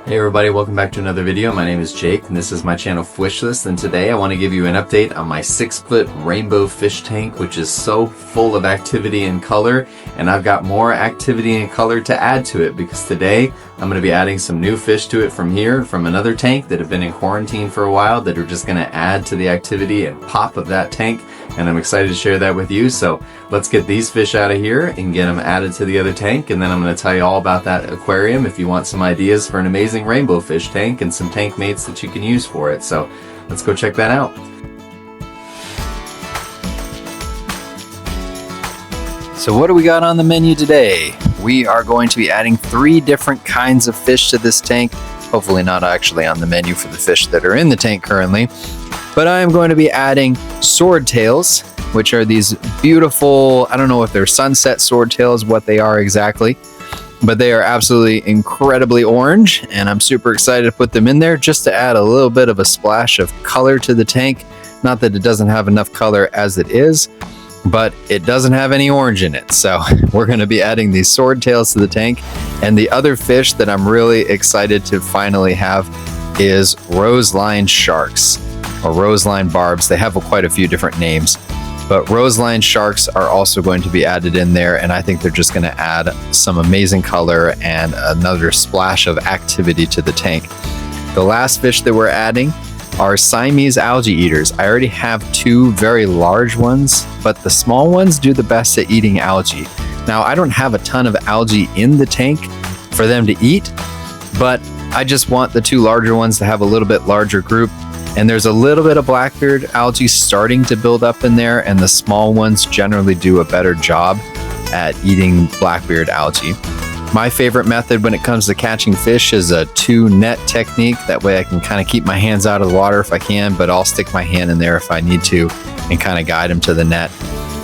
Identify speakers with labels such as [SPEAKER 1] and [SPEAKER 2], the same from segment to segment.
[SPEAKER 1] Hey everybody, welcome back to another video. My name is Jake and this is my channel Fishlist, and today I want to give you an update on my 6-foot rainbow fish tank, which is so full of activity and color, and I've got more activity and color to add to it because today I'm going to be adding some new fish to it from another tank that have been in quarantine for a while that are just going to add to the activity and pop of that tank, and I'm excited to share that with you. So let's get these fish out of here and get them added to the other tank, and then I'm going to tell you all about that aquarium if you want some ideas for an amazing rainbow fish tank and some tank mates that you can use for it. So let's go check that out. So what do we got on the menu today? We are going to be adding 3 different kinds of fish to this tank. Hopefully not actually on the menu for the fish that are in the tank currently. But I am going to be adding swordtails, which are these beautiful, I don't know if they're sunset swordtails, what they are exactly, but they are absolutely incredibly orange, and I'm super excited to put them in there just to add a little bit of a splash of color to the tank. Not that it doesn't have enough color as it is, but it doesn't have any orange in it. So we're going to be adding these swordtails to the tank. And the other fish that I'm really excited to finally have is roseline sharks, or roseline barbs. They have quite a few different names, but roseline sharks are also going to be added in there, and I think they're just going to add some amazing color and another splash of activity to the tank. The last fish that we're adding are Siamese algae eaters. I already have 2 very large ones, but the small ones do the best at eating algae. Now, I don't have a ton of algae in the tank for them to eat, but I just want the 2 larger ones to have a little bit larger group. And there's a little bit of blackbeard algae starting to build up in there, and the small ones generally do a better job at eating blackbeard algae. My favorite method when it comes to catching fish is a 2-net technique. That way I can kind of keep my hands out of the water if I can, but I'll stick my hand in there if I need to and kind of guide them to the net.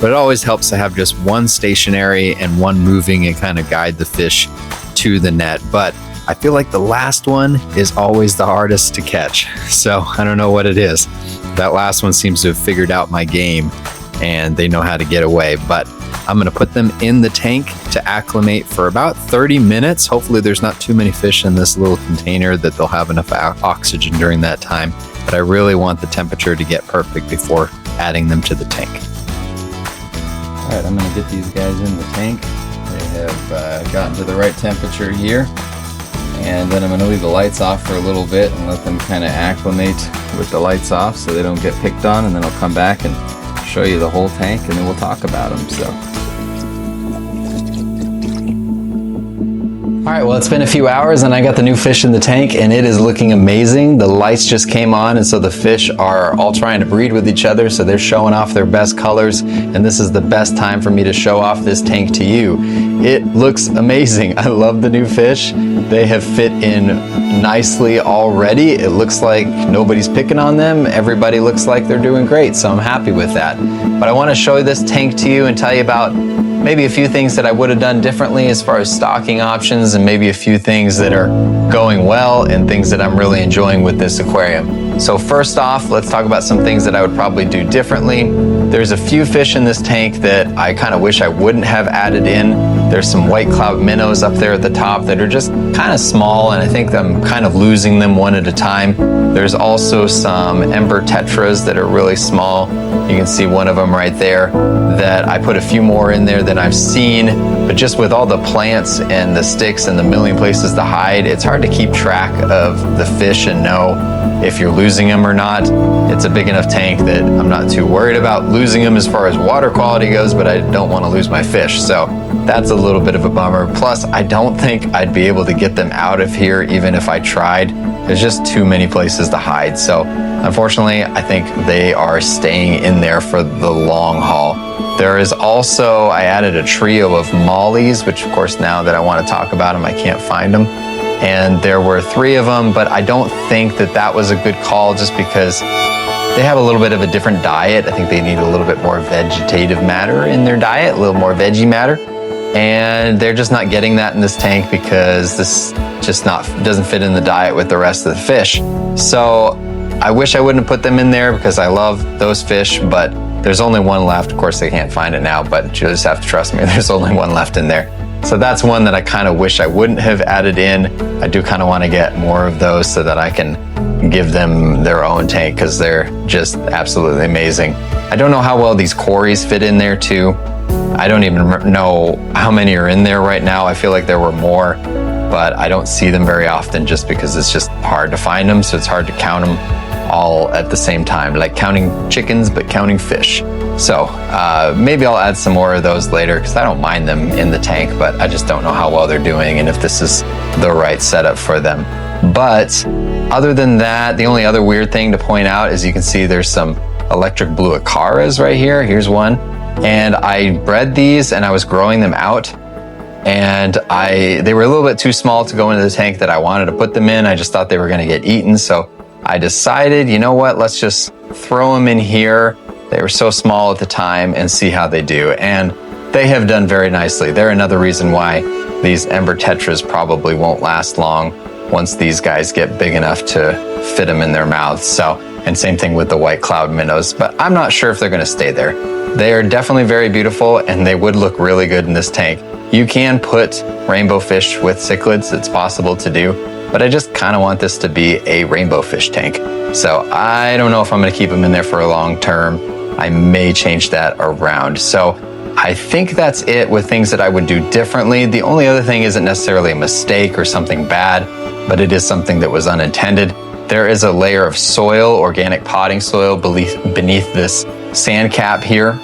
[SPEAKER 1] But it always helps to have just one stationary and one moving and kind of guide the fish to the net. But I feel like the last one is always the hardest to catch. So I don't know what it is. That last one seems to have figured out my game and they know how to get away. But I'm going to put them in the tank to acclimate for about 30 minutes. Hopefully there's not too many fish in this little container that they'll have enough oxygen during that time. But I really want the temperature to get perfect before adding them to the tank. All right, I'm going to get these guys in the tank. They have gotten to the right temperature here. And then I'm going to leave the lights off for a little bit and let them kind of acclimate with the lights off so they don't get picked on, and then I'll come back and show you the whole tank and then we'll talk about them. So. Alright, well, it's been a few hours and I got the new fish in the tank and it is looking amazing. The lights just came on, and so the fish are all trying to breed with each other, so they're showing off their best colors, and this is the best time for me to show off this tank to you. It looks amazing. I love the new fish. They have fit in nicely already. It looks like nobody's picking on them. Everybody looks like they're doing great, so I'm happy with that. But I want to show this tank to you and tell you about maybe a few things that I would have done differently as far as stocking options, and maybe a few things that are going well and things that I'm really enjoying with this aquarium. So first off, let's talk about some things that I would probably do differently. There's a few fish in this tank that I kind of wish I wouldn't have added in. There's some white cloud minnows up there at the top that are just kind of small, and I think I'm kind of losing them one at a time. There's also some ember tetras that are really small. You can see one of them right there that I put a few more in there than I've seen, but just with all the plants and the sticks and the million places to hide, it's hard to keep track of the fish and know if you're losing them or not. It's a big enough tank that I'm not too worried about losing them as far as water quality goes, but I don't want to lose my fish. So that's a little bit of a bummer. Plus, I don't think I'd be able to get them out of here even if I tried. There's just too many places to hide. So unfortunately, I think they are staying in there for the long haul. There is also, I added a trio of mollies, which of course now that I want to talk about them, I can't find them. And there were 3 of them, but I don't think that that was a good call just because they have a little bit of a different diet. I think they need a little bit more vegetative matter in their diet, a little more veggie matter. And they're just not getting that in this tank because this just doesn't fit in the diet with the rest of the fish. So I wish I wouldn't have put them in there because I love those fish, but there's only one left. Of course, they can't find it now, but you just have to trust me. There's only one left in there. So that's one that I kind of wish I wouldn't have added in. I do kind of want to get more of those so that I can give them their own tank, because they're just absolutely amazing. I don't know how well these quarries fit in there too. I don't even know how many are in there right now. I feel like there were more, but I don't see them very often just because it's just hard to find them. So it's hard to count them all at the same time, like counting chickens, but counting fish. So maybe I'll add some more of those later, because I don't mind them in the tank, but I just don't know how well they're doing and if this is the right setup for them. But other than that, the only other weird thing to point out is you can see there's some electric blue acaras right here. Here's one. And I bred these and I was growing them out, and they were a little bit too small to go into the tank that I wanted to put them in. I just thought they were going to get eaten. So I decided, you know what, let's just throw them in here. They were so small at the time and see how they do. And they have done very nicely. They're another reason why these Ember Tetras probably won't last long once these guys get big enough to fit them in their mouths. So, and same thing with the white cloud minnows, but I'm not sure if they're going to stay there. They are definitely very beautiful, and they would look really good in this tank. You can put rainbow fish with cichlids. It's possible to do, but I just kind of want this to be a rainbow fish tank. So I don't know if I'm going to keep them in there for a long term. I may change that around. So I think that's it with things that I would do differently. The only other thing isn't necessarily a mistake or something bad, but it is something that was unintended. There is a layer of soil, organic potting soil, beneath this sand cap here,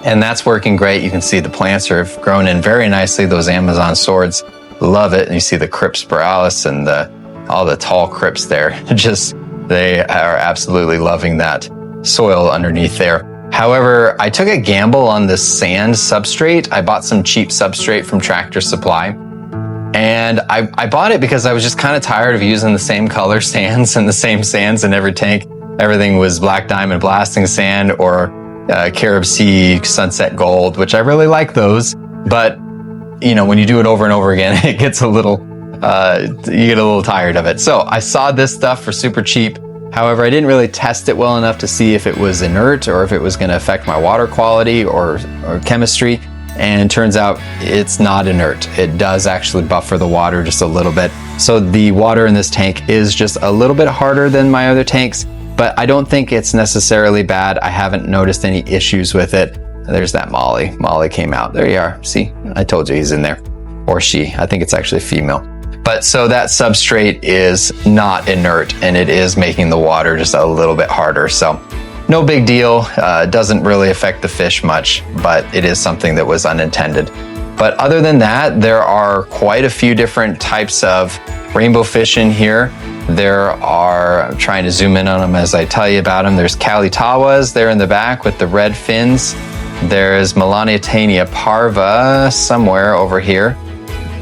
[SPEAKER 1] and that's working great. You can see the plants have grown in very nicely. Those Amazon swords love it, and you see the Crypspiralis and all the tall crypts there. They are absolutely loving that soil underneath there. However, I took a gamble on this sand substrate. I bought some cheap substrate from Tractor Supply. And I bought it because I was just kind of tired of using the same color sands and the same sands in every tank. Everything was Black Diamond Blasting Sand or Carib Sea Sunset Gold, which I really like those. But, you know, when you do it over and over again, it gets a little, you get a little tired of it. So I saw this stuff for super cheap. However, I didn't really test it well enough to see if it was inert or if it was going to affect my water quality or chemistry. And turns out it's not inert. It does actually buffer the water just a little bit. So the water in this tank is just a little bit harder than my other tanks, but I don't think it's necessarily bad. I haven't noticed any issues with it. There's that Molly. Molly came out. There you are. See, I told you he's in there. Or she. I think it's actually a female. But so that substrate is not inert, and it is making the water just a little bit harder. So no big deal. Doesn't really affect the fish much, but it is something that was unintended. But other than that, there are quite a few different types of rainbow fish in here. There are, I'm trying to zoom in on them as I tell you about them. There's Tawas there in the back with the red fins. There's Melanotaenia Parva somewhere over here.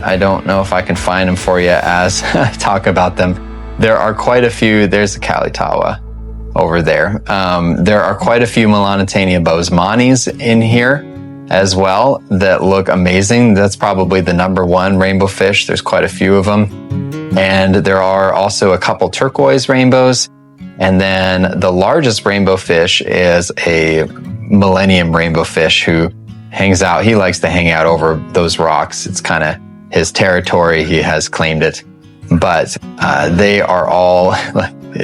[SPEAKER 1] I don't know if I can find them for you as I talk about them. There are quite a few. There's a Tawa over there. There are quite a few Melanotaenia Boesemanis in here as well that look amazing. That's probably the #1 rainbow fish. There's quite a few of them. And there are also a couple turquoise rainbows. And then the largest rainbow fish is a Millennium Rainbowfish who hangs out. He likes to hang out over those rocks. It's kind of his territory. He has claimed it. But they are all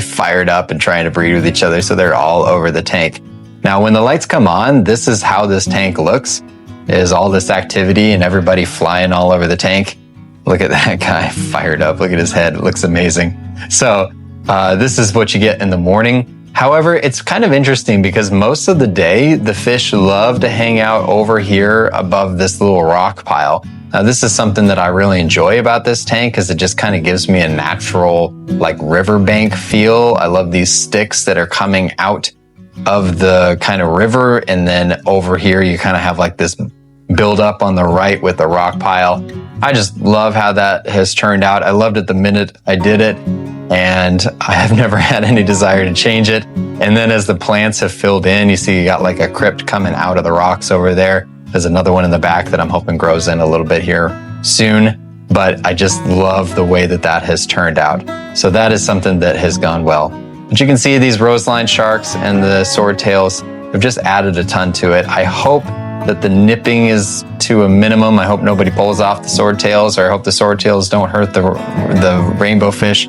[SPEAKER 1] fired up and trying to breed with each other, so they're all over the tank. Now, when the lights come on, this is how this tank looks. Is all this activity and everybody flying all over the tank. Look at that guy fired up. Look at his head. It looks amazing. So this is what you get in the morning. However, it's kind of interesting because most of the day, the fish love to hang out over here above this little rock pile. Now, this is something that I really enjoy about this tank because it just kind of gives me a natural, like, riverbank feel. I love these sticks that are coming out of the kind of river, and then over here you kind of have like this build up on the right with the rock pile. I just love how that has turned out. I loved it the minute I did it, and I have never had any desire to change it. And then as the plants have filled in, you see you got like a crypt coming out of the rocks over there. There's another one in the back that I'm hoping grows in a little bit here soon. But I just love the way that that has turned out. So that is something that has gone well. But you can see these roseline sharks and the swordtails have just added a ton to it. I hope that the nipping is to a minimum. I hope nobody pulls off the swordtails, or I hope the swordtails don't hurt the rainbow fish.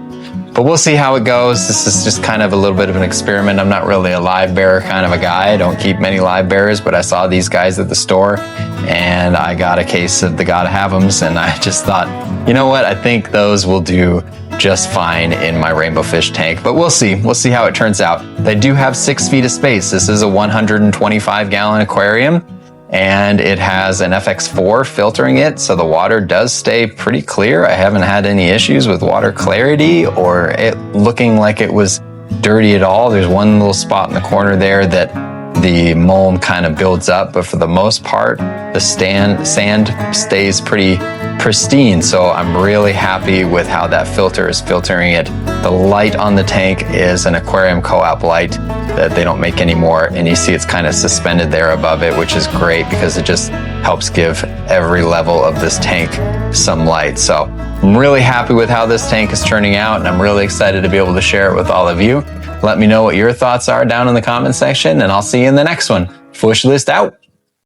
[SPEAKER 1] But we'll see how it goes. This is just kind of a little bit of an experiment. I'm not really a live bearer kind of a guy. I don't keep many live bearers, but I saw these guys at the store and I got a case of the Gotta Have 'ems, and I just thought, you know what? I think those will do just fine in my rainbow fish tank, but we'll see. We'll see how it turns out. They do have 6 feet of space. This is a 125-gallon aquarium, and it has an FX4 filtering it, so the water does stay pretty clear. I haven't had any issues with water clarity or it looking like it was dirty at all. There's one little spot in the corner there that the mulm kind of builds up, but for the most part, the sand stays pretty pristine. So I'm really happy with how that filter is filtering it. The light on the tank is an aquarium co-op light that they don't make anymore, and you see it's kind of suspended there above it, which is great because it just helps give every level of this tank some light. So I'm really happy with how this tank is turning out, and I'm really excited to be able to share it with all of you. Let me know what your thoughts are down in the comment section, and I'll see you in the next one. Fish List out.